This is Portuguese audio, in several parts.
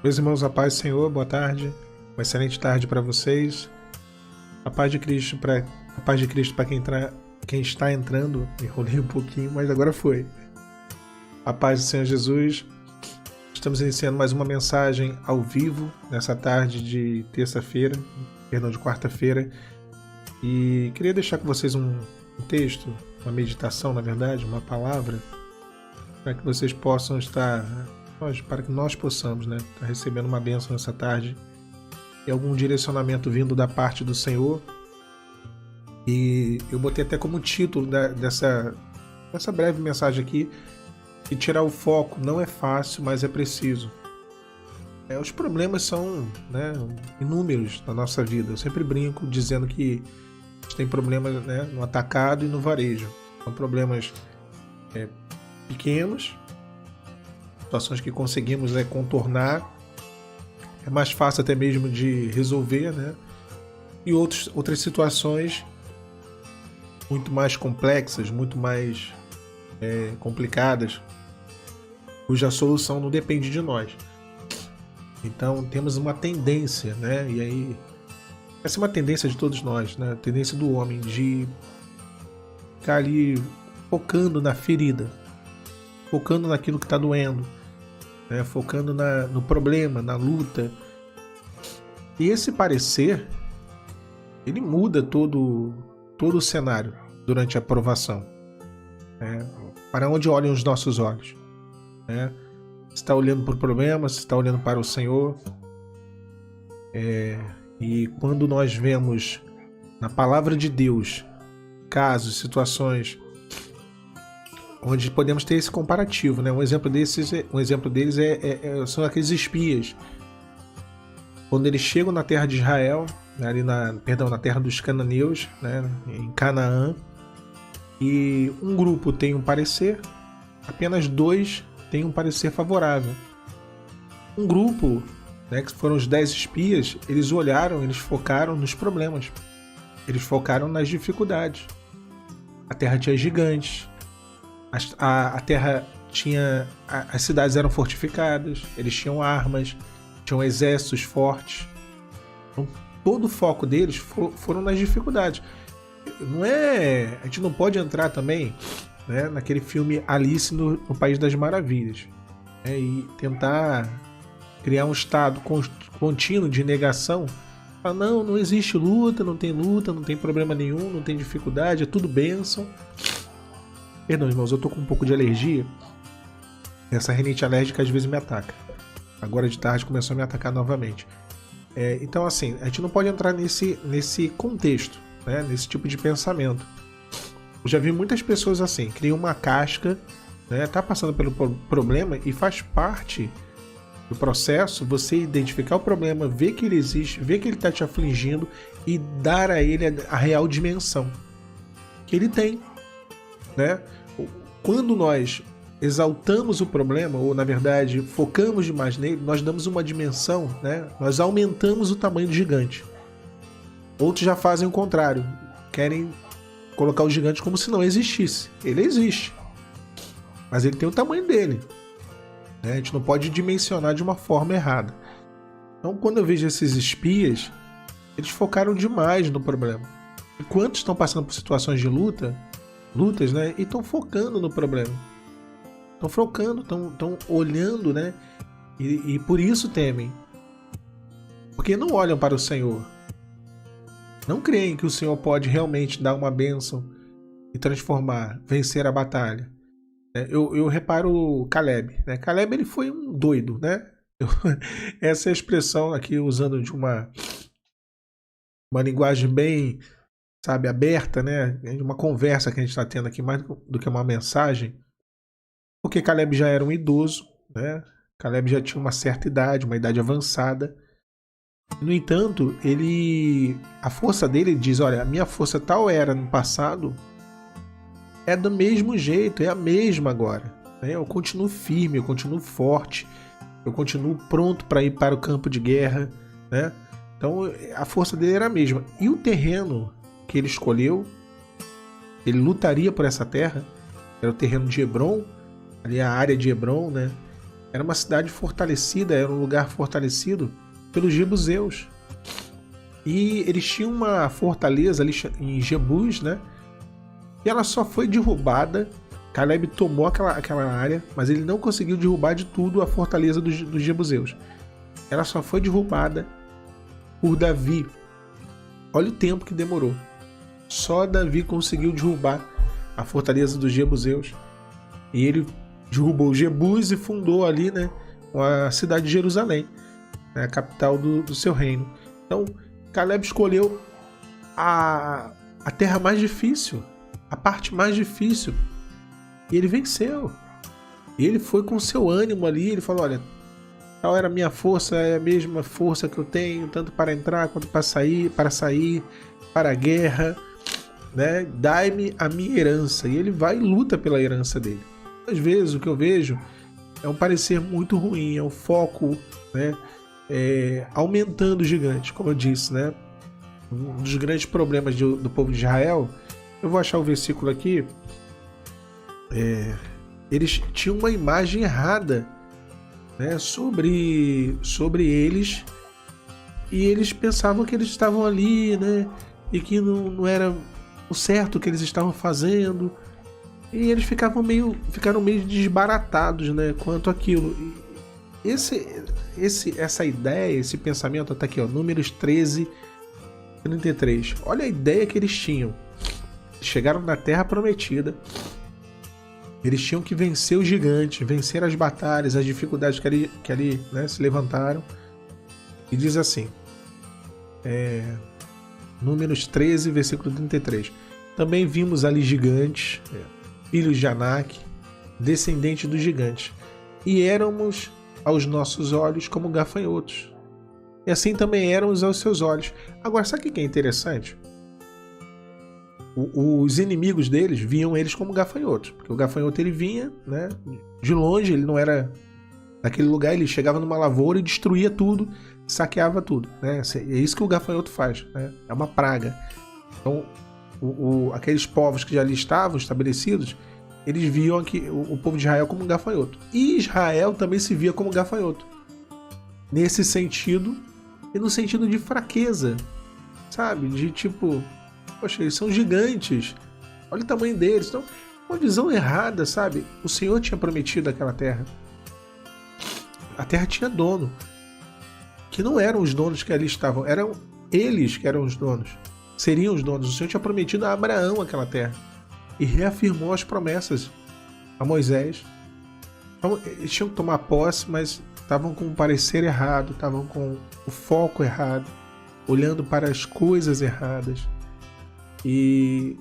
Meus irmãos, a paz do Senhor, boa tarde. Uma excelente tarde para vocês. A paz de Cristo para quem está entrando. Enrolei um pouquinho, mas agora foi. A paz do Senhor Jesus. Estamos iniciando mais uma mensagem ao vivo nessa tarde de de quarta-feira. E queria deixar com vocês um texto, uma meditação, na verdade, uma palavra, para que vocês possam estar, para que nós possamos, estar recebendo uma bênção nessa tarde e algum direcionamento vindo da parte do Senhor. E eu botei até como título dessa breve mensagem aqui: e tirar o foco não é fácil, mas é preciso. Os problemas são, inúmeros na nossa vida. Eu sempre brinco dizendo que a gente tem problemas, no atacado e no varejo. São problemas pequenos, situações que conseguimos contornar. É mais fácil até mesmo de resolver, E outras situações muito mais complexas, muito mais complicadas, cuja solução não depende de nós. Então temos uma tendência, E aí essa é uma tendência de todos nós, A tendência do homem de ficar ali focando na ferida, focando naquilo que está doendo, focando no problema, na luta. E esse parecer, ele muda todo o cenário durante a provação. Para onde olham os nossos olhos? Se está olhando para o problema, se está olhando para o Senhor. E quando nós vemos na palavra de Deus casos, situações onde podemos ter esse comparativo, Um exemplo deles são aqueles espias. Quando eles chegam na terra de Israel, na terra dos cananeus, em Canaã, e um grupo tem um parecer, apenas dois têm um parecer favorável. Um grupo, que foram os 10 espias, eles olharam, eles focaram nos problemas, eles focaram nas dificuldades. A terra tinha gigantes, a terra tinha, as cidades eram fortificadas, eles tinham armas, tinham exércitos fortes. Então, todo o foco deles foram nas dificuldades. A gente não pode entrar também, naquele filme Alice no País das Maravilhas, e tentar criar um estado contínuo de negação. Não existe luta, não tem problema nenhum, não tem dificuldade, é tudo bênção. Perdão, irmãos, eu tô com um pouco de alergia. Essa rinite alérgica às vezes me ataca. Agora de tarde começou a me atacar novamente. Então, assim, a gente não pode entrar nesse contexto, nesse tipo de pensamento. Eu já vi muitas pessoas assim, criam uma casca, tá passando pelo problema, e faz parte do processo você identificar o problema, ver que ele existe, ver que ele está te afligindo e dar a ele a real dimensão que ele tem, Quando nós exaltamos o problema, ou na verdade focamos demais nele, nós damos uma dimensão, Nós aumentamos o tamanho do gigante. Outros já fazem o contrário, querem colocar o gigante como se não existisse. Ele existe, mas ele tem o tamanho dele, A gente não pode dimensionar de uma forma errada. Então, quando eu vejo esses espias, eles focaram demais no problema. E quantos estão passando por situações de lutas, e estão focando no problema? Estão focando, estão olhando, E por isso temem. Porque não olham para o Senhor. Não creem que o Senhor pode realmente dar uma bênção e transformar, vencer a batalha. Eu reparo Caleb. Caleb, ele foi um doido, Essa é a expressão aqui, usando de uma linguagem bem, aberta, De uma conversa que a gente está tendo aqui, mais do que uma mensagem. Porque Caleb já era um idoso, Caleb já tinha uma certa idade, uma idade avançada. No entanto, a força dele, ele diz: olha, a minha força tal era no passado, é do mesmo jeito, é a mesma agora. Eu continuo firme, eu continuo forte, eu continuo pronto para ir para o campo de guerra, Então a força dele era a mesma. E o terreno que ele escolheu, ele lutaria por essa terra, era o terreno de Hebron, ali a área de Hebron, Era uma cidade fortalecida, era um lugar fortalecido pelos jebuseus. E eles tinham uma fortaleza ali em Jebus, né? E ela só foi derrubada. Caleb tomou aquela área, mas ele não conseguiu derrubar de tudo a fortaleza dos jebuseus. Ela só foi derrubada por Davi. Olha o tempo que demorou. Só Davi conseguiu derrubar a fortaleza dos jebuseus. E ele derrubou Jebus e fundou ali, né, a cidade de Jerusalém, né, a capital do seu reino. Então, Caleb escolheu a terra mais difícil, a parte mais difícil. E ele venceu. E ele foi com seu ânimo ali, ele falou, olha, tal era a minha força, é a mesma força que eu tenho, tanto para entrar quanto para sair, para a guerra, né? Dai-me a minha herança. E ele vai e luta pela herança dele. Às vezes o que eu vejo é um parecer muito ruim, é um foco, né, aumentando o gigante, como eu disse, né? Um dos grandes problemas do povo de Israel, eu vou achar o versículo aqui, eles tinham uma imagem errada, né, sobre eles, e eles pensavam que eles estavam ali, né, e que não era o certo que eles estavam fazendo, e eles ficaram meio desbaratados, né, quanto àquilo. Essa ideia, esse pensamento, tá aqui, ó, Números 13:33. Olha a ideia que eles tinham. Chegaram na Terra Prometida. Eles tinham que vencer os gigantes, vencer as batalhas, as dificuldades que ali, né, se levantaram. E diz assim, Números 13, versículo 33. Também vimos ali gigantes, filhos de Anak, descendentes dos gigantes, e éramos aos nossos olhos como gafanhotos. E assim também éramos aos seus olhos. Agora, sabe o que é interessante? Os inimigos deles viam eles como gafanhotos, porque o gafanhoto ele vinha, né, de longe, ele não era naquele lugar, ele chegava numa lavoura e destruía tudo, saqueava tudo, né? É isso que o gafanhoto faz, né? É uma praga. Então, aqueles povos que já ali estavam estabelecidos, eles viam aqui, o povo de Israel como um gafanhoto. E Israel também se via como gafanhoto. Nesse sentido, e no sentido de fraqueza, sabe? De tipo, poxa, eles são gigantes, olha o tamanho deles. Então, uma visão errada, sabe? O Senhor tinha prometido aquela terra. A terra tinha dono, que não eram os donos que ali estavam, eram eles que eram os donos, seriam os donos. O Senhor tinha prometido a Abraão aquela terra e reafirmou as promessas a Moisés. Então, eles tinham que tomar posse, mas estavam com o parecer errado, estavam com o foco errado, olhando para as coisas erradas. E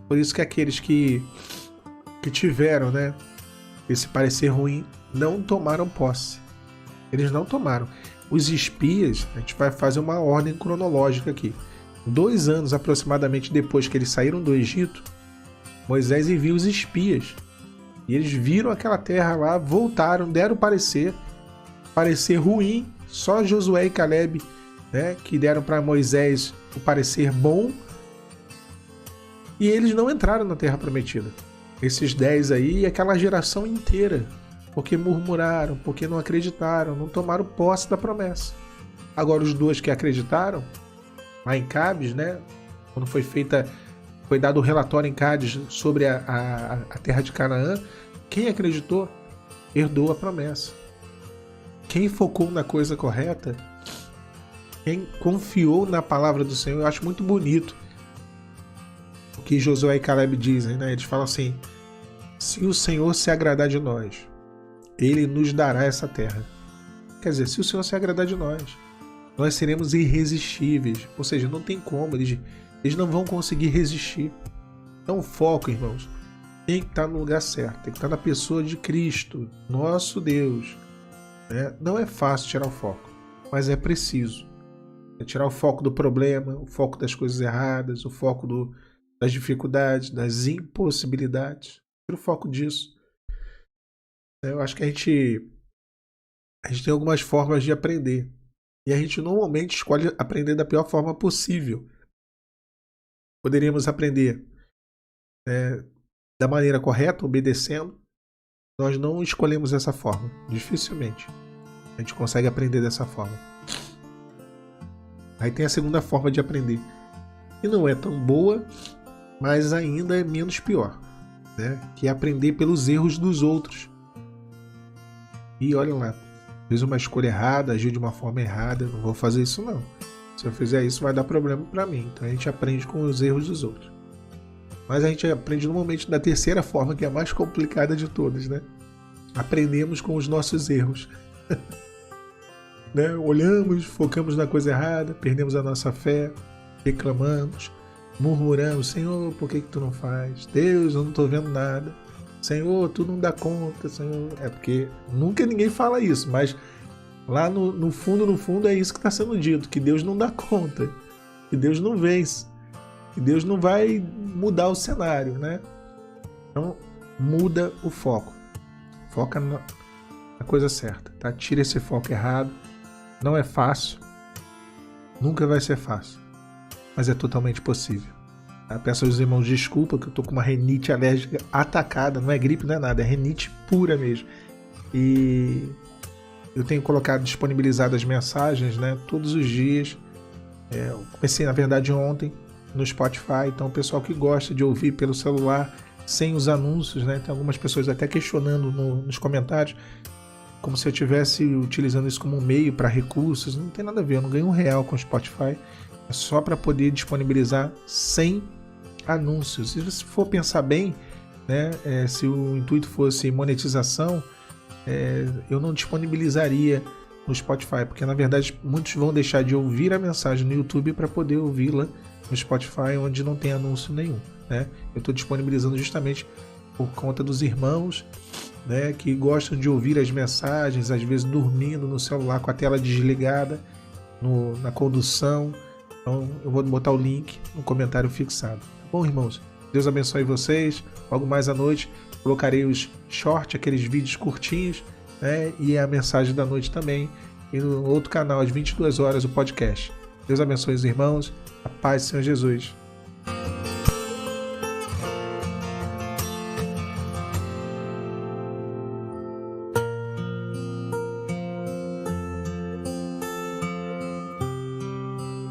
por isso que aqueles que tiveram, né, esse parecer ruim não tomaram posse. Eles não tomaram. Os espias, a gente vai fazer uma ordem cronológica aqui. 2 anos aproximadamente depois que eles saíram do Egito, Moisés envia os espias. E eles viram aquela terra lá, voltaram, deram parecer ruim. Só Josué e Caleb, né, que deram para Moisés o parecer bom. E eles não entraram na terra prometida. Esses 10 aí e aquela geração inteira. Porque murmuraram, porque não acreditaram, não tomaram posse da promessa. Agora os 2 que acreditaram, lá em Cádiz, né, quando foi dado o relatório em Cádiz sobre a terra de Canaã, quem acreditou herdou a promessa. Quem focou na coisa correta, quem confiou na palavra do Senhor, eu acho muito bonito o que Josué e Caleb dizem, né? Eles falam assim, se o Senhor se agradar de nós, Ele nos dará essa terra. Quer dizer, se o Senhor se agradar de nós seremos irresistíveis. Ou seja, não tem como, eles não vão conseguir resistir. Então o foco, irmãos, tem que estar no lugar certo, tem que estar na pessoa de Cristo, nosso Deus. Né? Não é fácil tirar o foco, mas é preciso. É tirar o foco do problema, o foco das coisas erradas, o foco das dificuldades, das impossibilidades. Tira o foco disso. Eu acho que a gente tem algumas formas de aprender. E a gente normalmente escolhe aprender da pior forma possível. Poderíamos aprender da maneira correta, obedecendo. Nós não escolhemos essa forma. Dificilmente a gente consegue aprender dessa forma. Aí tem a segunda forma de aprender, que não é tão boa, mas ainda é menos pior, né? Que é aprender pelos erros dos outros. E olha lá, fiz uma escolha errada, agiu de uma forma errada, eu não vou fazer isso não. Se eu fizer isso vai dar problema para mim. Então a gente aprende com os erros dos outros. Mas a gente aprende normalmente da terceira forma, que é a mais complicada de todas, né? Aprendemos com os nossos erros. Né? Olhamos, focamos na coisa errada, perdemos a nossa fé, reclamamos, murmuramos: Senhor, por que tu não faz? Deus, eu não estou vendo nada. Senhor, tu não dá conta, Senhor. É porque nunca ninguém fala isso, mas lá no fundo é isso que está sendo dito, que Deus não dá conta, que Deus não vence, que Deus não vai mudar o cenário, né? Então, muda o foco. Foca na coisa certa, tá? Tira esse foco errado. Não é fácil, nunca vai ser fácil, mas é totalmente possível. Tá? Peço aos irmãos desculpa que eu tô com uma rinite alérgica atacada, não é gripe, não é nada, é rinite pura mesmo. E eu tenho disponibilizado as mensagens, né, todos os dias. Eu comecei, na verdade, ontem no Spotify, então o pessoal que gosta de ouvir pelo celular, sem os anúncios, né, tem algumas pessoas até questionando nos comentários, como se eu estivesse utilizando isso como um meio para recursos. Não tem nada a ver, eu não ganho R$1 com o Spotify, é só para poder disponibilizar sem anúncios. E se for pensar bem, né, se o intuito fosse monetização, eu não disponibilizaria no Spotify, porque na verdade muitos vão deixar de ouvir a mensagem no YouTube para poder ouvi-la no Spotify, onde não tem anúncio nenhum, né? Eu estou disponibilizando justamente por conta dos irmãos, né, que gostam de ouvir as mensagens, às vezes dormindo no celular com a tela desligada, na condução. Então eu vou botar o link no comentário fixado. Tá bom, irmãos? Deus abençoe vocês. Logo mais à noite colocarei os shorts, aqueles vídeos curtinhos, né, e a mensagem da noite também. E no outro canal, às 22 horas, o podcast. Deus abençoe os irmãos. A paz do Senhor Jesus.